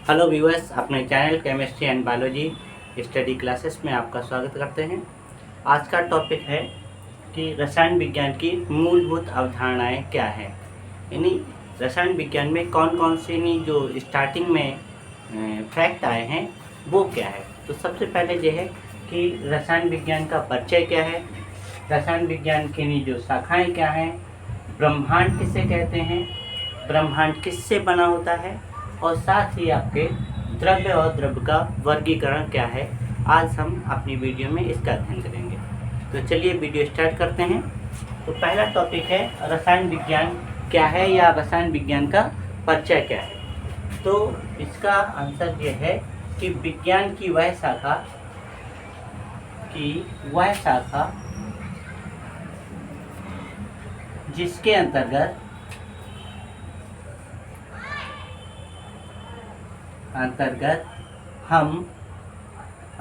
Hello viewers, अपने channel chemistry and biology study classes में आपका स्वागत करते हैं। आज का टॉपिक है कि रसायन विज्ञान की मूलभूत अवधारणाएं क्या हैं। यानी रसायन विज्ञान में कौन कौन से जो स्टार्टिंग में फैक्ट आए हैं वो क्या है। तो सबसे पहले ये है कि रसायन विज्ञान का परिचय क्या है, रसायन विज्ञान की जो शाखाएँ क्या हैं, ब्रह्मांड किसे कहते हैं, ब्रह्मांड किससे बना होता है, और साथ ही आपके द्रव्य और द्रव्य का वर्गीकरण क्या है। आज हम अपनी वीडियो में इसका अध्ययन करेंगे। तो चलिए वीडियो स्टार्ट करते हैं। तो पहला टॉपिक है रसायन विज्ञान क्या है या रसायन विज्ञान का परिचय क्या है। तो इसका आंसर ये है कि विज्ञान की वह शाखा जिसके अंतर्गत हम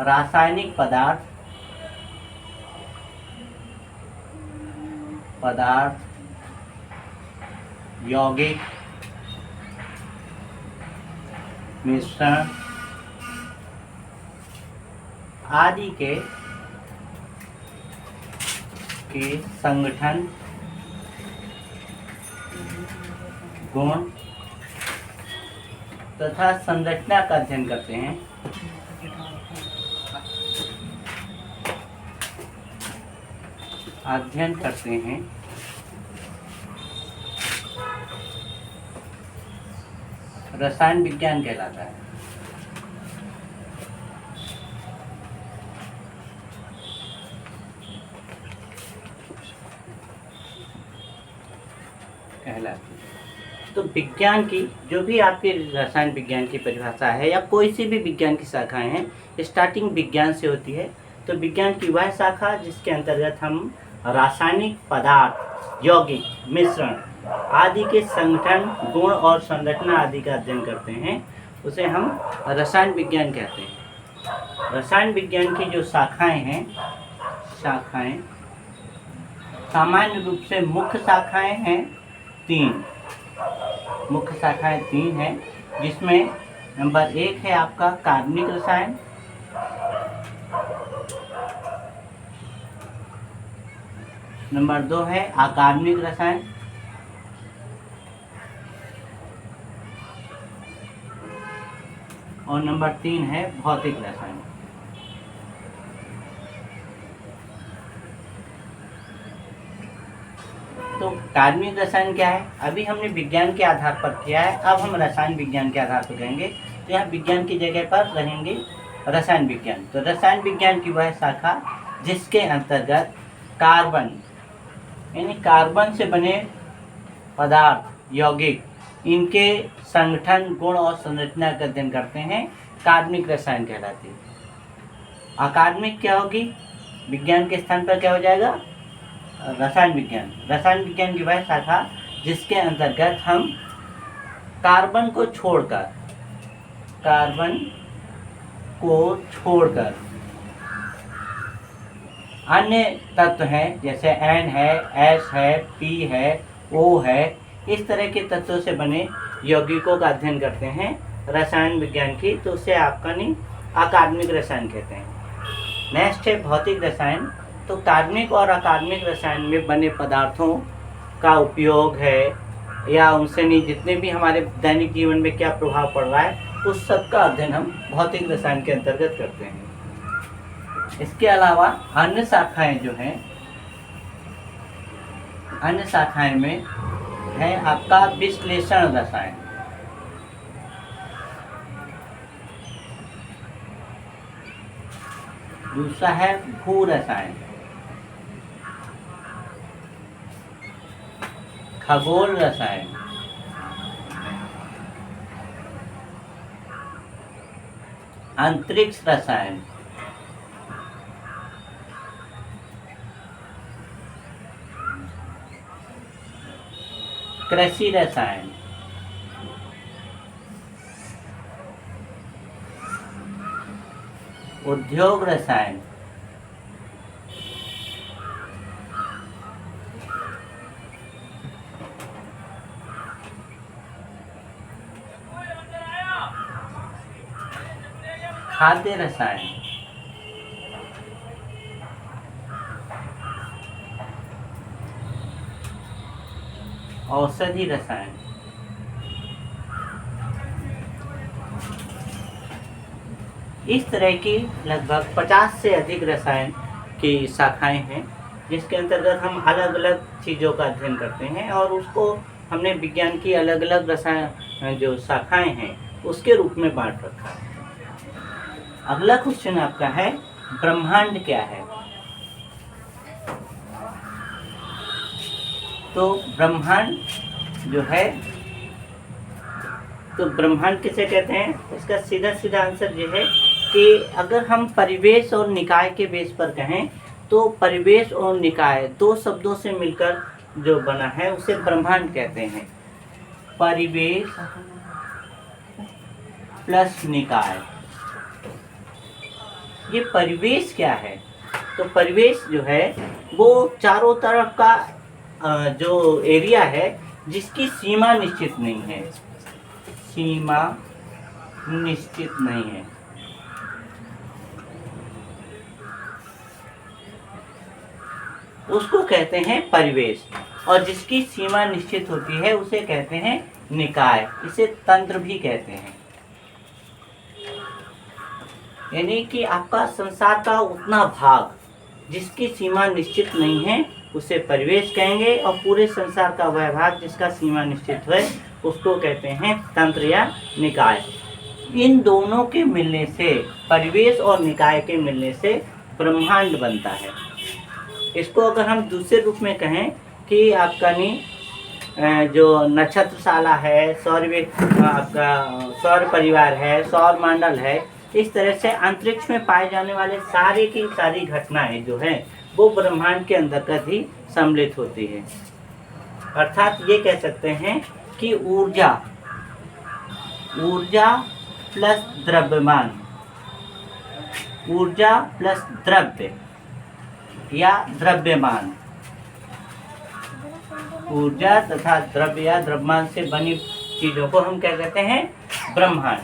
रासायनिक पदार्थ यौगिक मिश्रण आदि के संगठन, गुण तथा संरचना का अध्ययन करते हैं। रसायन विज्ञान कहलाता है। तो विज्ञान की जो भी आपकी रसायन विज्ञान की परिभाषा है या कोई सी भी विज्ञान की शाखाएं हैं, स्टार्टिंग विज्ञान से होती है। तो विज्ञान की वह शाखा जिसके अंतर्गत हम रासायनिक पदार्थ यौगिक मिश्रण आदि के संगठन, गुण और संरचना आदि का अध्ययन करते हैं, उसे हम रसायन विज्ञान कहते हैं। रसायन विज्ञान की जो शाखाएं सामान्य रूप से मुख्य शाखाएं हैं तीन हैं, जिसमें नंबर 1 है आपका कार्बनिक रसायन, नंबर 2 है अकार्बनिक रसायन, और नंबर 3 है भौतिक रसायन। तो कार्बनिक रसायन क्या है, अभी हमने विज्ञान के आधार पर किया है, अब हम रसायन विज्ञान के आधार पर करेंगे। तो यहाँ विज्ञान की जगह पर रहेंगे रसायन विज्ञान। तो रसायन विज्ञान की वह शाखा जिसके अंतर्गत कार्बन यानी कार्बन से बने पदार्थ यौगिक इनके संगठन, गुण और संरचना का अध्ययन करते हैं, कार्बनिक रसायन कहलाती है। अकार्बनिक क्या होगी, विज्ञान के स्थान पर क्या हो जाएगा, रसायन विज्ञान की वह शाखा जिसके अंतर्गत हम कार्बन को छोड़कर अन्य तत्व हैं जैसे N है, S है, P है, O है, इस तरह के तत्वों से बने यौगिकों का अध्ययन करते हैं रसायन विज्ञान की। तो उसे आपका अकार्बनिक रसायन कहते हैं। नेक्स्ट है भौतिक रसायन। तो कार्बनिक और अकार्बनिक रसायन में बने पदार्थों का उपयोग है या उनसे जितने भी हमारे दैनिक जीवन में क्या प्रभाव पड़ रहा है, उस सब का अध्ययन हम भौतिक रसायन के अंतर्गत करते हैं। इसके अलावा अन्य शाखाएं में है आपका विश्लेषण रसायन। दूसरा है भू रसायन, खगोल रसायन, अंतरिक्ष रसायन, कृषि रसायन, उद्योग रसायन, खाद्य रसायन, औषधि रसायन, इस तरह की लगभग 50 से अधिक रसायन की शाखाएं हैं, जिसके अंतर्गत हम अलग अलग चीज़ों का अध्ययन करते हैं और उसको हमने विज्ञान की अलग अलग रसायन जो शाखाएं हैं उसके रूप में बांट रखा है। अगला क्वेश्चन आपका है, ब्रह्मांड क्या है? तो ब्रह्मांड जो है, तो ब्रह्मांड किसे कहते हैं? इसका सीधा सीधा आंसर ये है कि अगर हम परिवेश और निकाय के बेस पर कहें तो परिवेश और निकाय दो शब्दों से मिलकर जो बना है उसे ब्रह्मांड कहते हैं। परिवेश प्लस निकाय। ये परिवेश क्या है? तो परिवेश जो है वो चारों तरफ का जो एरिया है जिसकी सीमा निश्चित नहीं है, सीमा निश्चित नहीं है। उसको कहते हैं परिवेश, और जिसकी सीमा निश्चित होती है उसे कहते हैं निकाय। इसे तंत्र भी कहते हैं। यानी कि आपका संसार का उतना भाग जिसकी सीमा निश्चित नहीं है उसे परिवेश कहेंगे, और पूरे संसार का वह भाग जिसका सीमा निश्चित है उसको कहते हैं तंत्र या निकाय। इन दोनों के मिलने से, परिवेश और निकाय के मिलने से ब्रह्मांड बनता है। इसको अगर हम दूसरे रूप में कहें कि आपका जो नक्षत्रशाला है, आपका सौर परिवार है, सौर मंडल है, इस तरह से अंतरिक्ष में पाए जाने वाले सारे की सारी घटनाएं जो हैं वो ब्रह्मांड के अंतर्गत ही सम्मिलित होती है। अर्थात ये कह सकते हैं कि ऊर्जा प्लस द्रव्यमान, ऊर्जा प्लस द्रव्य या द्रव्यमान, ऊर्जा तथा द्रव्य या द्रव्यमान से बनी चीजों को हम क्या कहते हैं? ब्रह्मांड।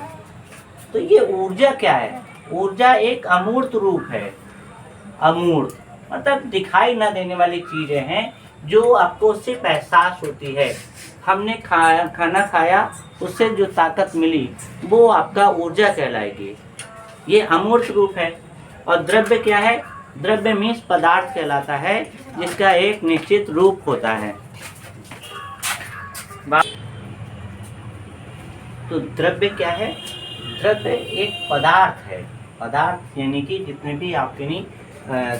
तो ये ऊर्जा क्या है? ऊर्जा एक अमूर्त रूप है। अमूर्त मतलब दिखाई न देने वाली चीजें हैं जो आपको उससे एहसास होती है। हमने खाना खाया, उससे जो ताकत मिली वो आपका ऊर्जा कहलाएगी। ये अमूर्त रूप है। और द्रव्य क्या है? द्रव्य मीन्स पदार्थ कहलाता है जिसका एक निश्चित रूप होता है। तो द्रव्य क्या है? द्रव्य एक पदार्थ है। पदार्थ यानी कि जितने भी आपके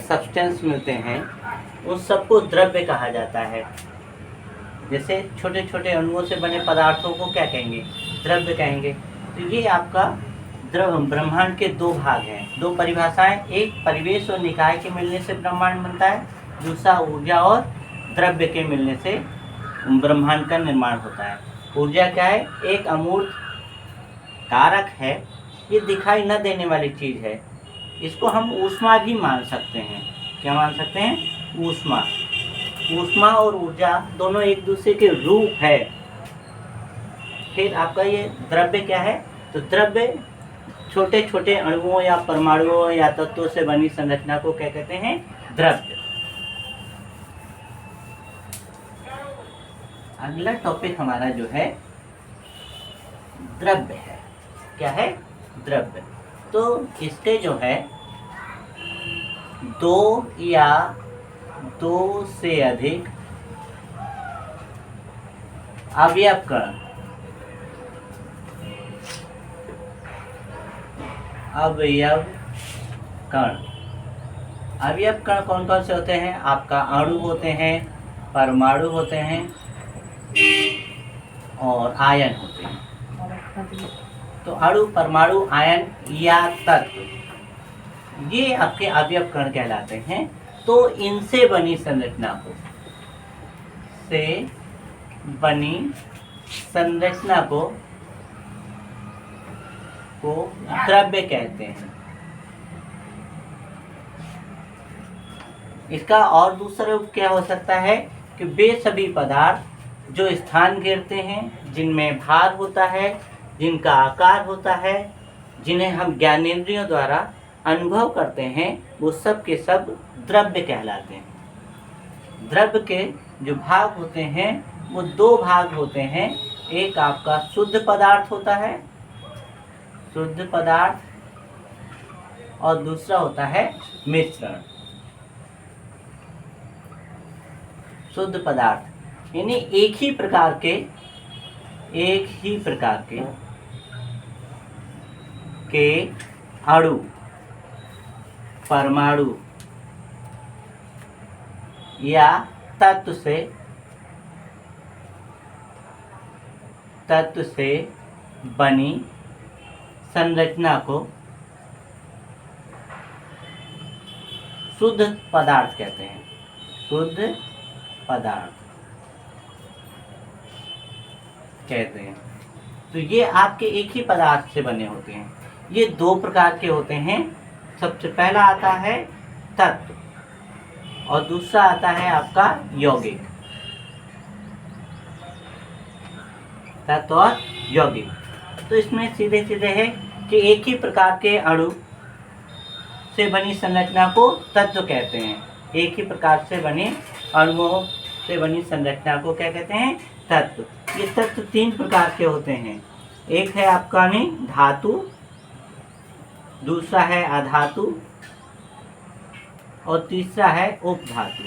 सब्सटेंस मिलते हैं उन सबको द्रव्य कहा जाता है। जैसे छोटे छोटे अणुओं से बने पदार्थों को क्या कहेंगे? द्रव्य कहेंगे। तो ये आपका ब्रह्मांड के दो भाग हैं, दो परिभाषाएं। एक परिवेश और निकाय के मिलने से ब्रह्मांड बनता है, दूसरा ऊर्जा और द्रव्य के मिलने से ब्रह्मांड का निर्माण होता है। ऊर्जा क्या है? एक अमूर्त कारक है, ये दिखाई न देने वाली चीज़ है। इसको हम ऊष्मा भी मान सकते हैं। क्या मान सकते हैं? ऊष्मा। ऊष्मा और ऊर्जा दोनों एक दूसरे के रूप है। फिर आपका ये द्रव्य क्या है? तो द्रव्य छोटे छोटे अणुओं या परमाणुओं या तत्वों से बनी संरचना को क्या कहते हैं? द्रव्य। अगला टॉपिक हमारा जो है द्रव्य है। क्या है? द्रव्य। तो इसके जो है दो या दो से अधिक अवयव कण, अवयव कण। अवयव कण कौन कौन से होते हैं? आपका अणु होते हैं, परमाणु होते हैं और आयन होते हैं। तो अणु, परमाणु, आयन या तत्व ये आपके अवयव कण कहलाते हैं। तो इनसे बनी संरचना को द्रव्य कहते हैं। इसका और दूसरा रूप क्या हो सकता है कि वे सभी पदार्थ जो स्थान घेरते हैं, जिनमें भार होता है, जिनका आकार होता है, जिन्हें हम ज्ञानेंद्रियों द्वारा अनुभव करते हैं, वो सब के सब द्रव्य कहलाते हैं। द्रव्य के जो भाग होते हैं वो दो भाग होते हैं। एक आपका शुद्ध पदार्थ होता है, शुद्ध पदार्थ, और दूसरा होता है मिश्रण। शुद्ध पदार्थ यानी एक ही प्रकार के अणु, परमाणु या तत्व से बनी संरचना को शुद्ध पदार्थ कहते हैं। शुद्ध पदार्थ कहते हैं। तो ये आपके एक ही पदार्थ से बने होते हैं। ये दो प्रकार के होते हैं। सबसे पहला आता है तत्व और दूसरा आता है आपका यौगिक। तत्व और यौगिक। तो इसमें सीधे सीधे है कि एक ही प्रकार के अणु से बनी संरचना को तत्व कहते हैं। एक ही प्रकार से बने अणुओं से बनी संरचना को क्या कहते हैं? तत्व। ये तत्व तीन प्रकार के होते हैं। एक है आपका धातु, दूसरा है अधातु और तीसरा है उपधातु।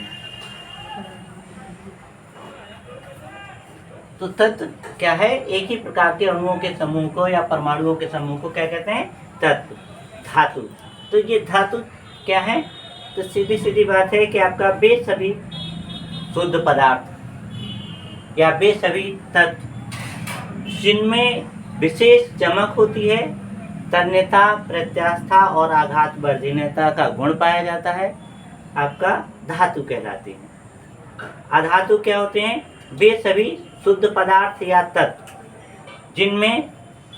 तो तत्व क्या है? एक ही प्रकार के अणुओं के समूह को या परमाणुओं के समूह को क्या कहते हैं? तत्व। धातु। तो ये धातु क्या है? तो सीधी सीधी बात है कि आपका वे सभी शुद्ध पदार्थ या वे सभी तत्व जिनमें विशेष चमक होती है, तन्यता, प्रत्यास्था और आघात वर्धनीयता का गुण पाया जाता है, आपका धातु कहलाते हैं। अधातु क्या होते हैं? वे सभी शुद्ध पदार्थ या तत्व जिनमें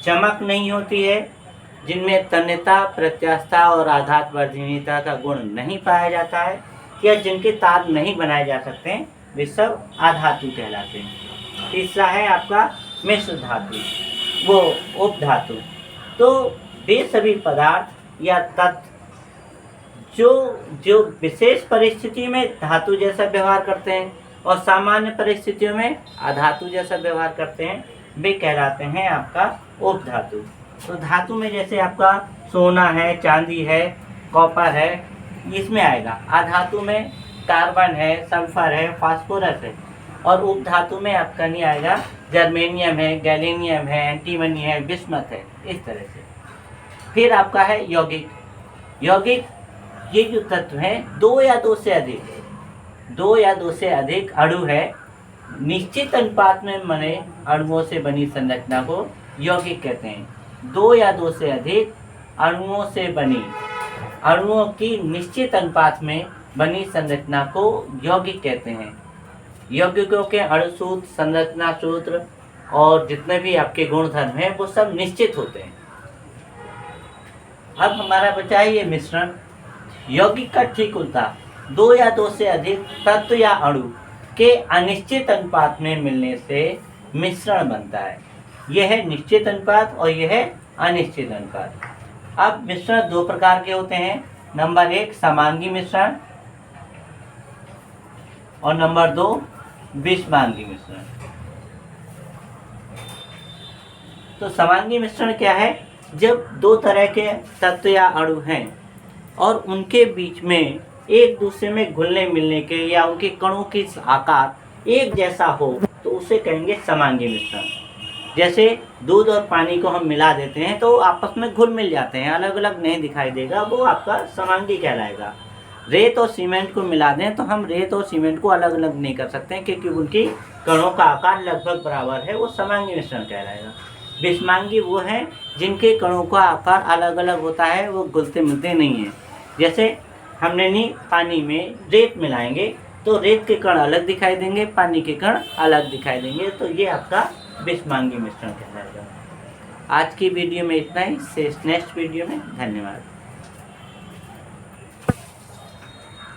चमक नहीं होती है, जिनमें तन्यता, प्रत्यास्था और आघात वर्धनीयता का गुण नहीं पाया जाता है या जिनके तार नहीं बनाए जा सकते हैं, वे सब अधातु कहलाते हैं। तीसरा है आपका मिश्र धातु, वो उपधातु। तो वे सभी पदार्थ या तत्व जो विशेष परिस्थिति में धातु जैसा व्यवहार करते हैं और सामान्य परिस्थितियों में अधातु जैसा व्यवहार करते हैं, वे कहलाते हैं आपका उपधातु। तो धातु में जैसे आपका सोना है, चांदी है, कॉपर है, इसमें आएगा। अधातु में कार्बन है, सल्फर है, फास्फोरस है। और उपधातु में आपका नहीं आएगा, जर्मेनियम है, गैलेनियम है, एंटीमनी है, बिस्मथ है, इस तरह से। फिर आपका है यौगिक। यौगिक ये जो तत्व है दो या दो से अधिक अणु है, निश्चित अनुपात में बने अणुओं से बनी संरचना को यौगिक कहते हैं। दो या दो से अधिक अणुओं से बनी, अणुओं की निश्चित अनुपात में बनी संरचना को यौगिक कहते हैं। यौगिकों के अणु सूत्र, संरचना सूत्र और जितने भी आपके गुणधर्म हैं वो सब निश्चित होते हैं। अब हमारा बचा है ये मिश्रण। यौगिक का ठीक उल्टा, दो या दो से अधिक तत्व या अणु के अनिश्चित अनुपात में मिलने से मिश्रण बनता है। यह है निश्चित अनुपात और यह है अनिश्चित अनुपात। अब मिश्रण दो प्रकार के होते हैं। नंबर 1 समांगी मिश्रण और नंबर 2 विषमांगी मिश्रण। तो समांगी मिश्रण क्या है? जब दो तरह के तत्व या अणु हैं और उनके बीच में एक दूसरे में घुलने मिलने के या उनके कणों के आकार एक जैसा हो तो उसे कहेंगे समांगी मिश्रण। जैसे दूध और पानी को हम मिला देते हैं तो आपस में घुल मिल जाते हैं, अलग अलग नहीं दिखाई देगा, वो आपका समांगी कहलाएगा। रेत और सीमेंट को मिला दें तो हम रेत और सीमेंट को अलग अलग नहीं कर सकते हैं क्योंकि उनकी कणों का आकार लगभग बराबर है, वो समांगी मिश्रण कहलाएगा। विषमांगी वो है जिनके कणों का आकार अलग अलग होता है, वो घुलते मिलते नहीं हैं। जैसे हमने नहीं पानी में रेत मिलाएंगे तो रेत के कण अलग दिखाई देंगे, पानी के कण अलग दिखाई देंगे, तो ये आपका विषमांगी मिश्रण कहलाएगा। आज की वीडियो में इतना ही। से नेक्स्ट वीडियो में धन्यवाद।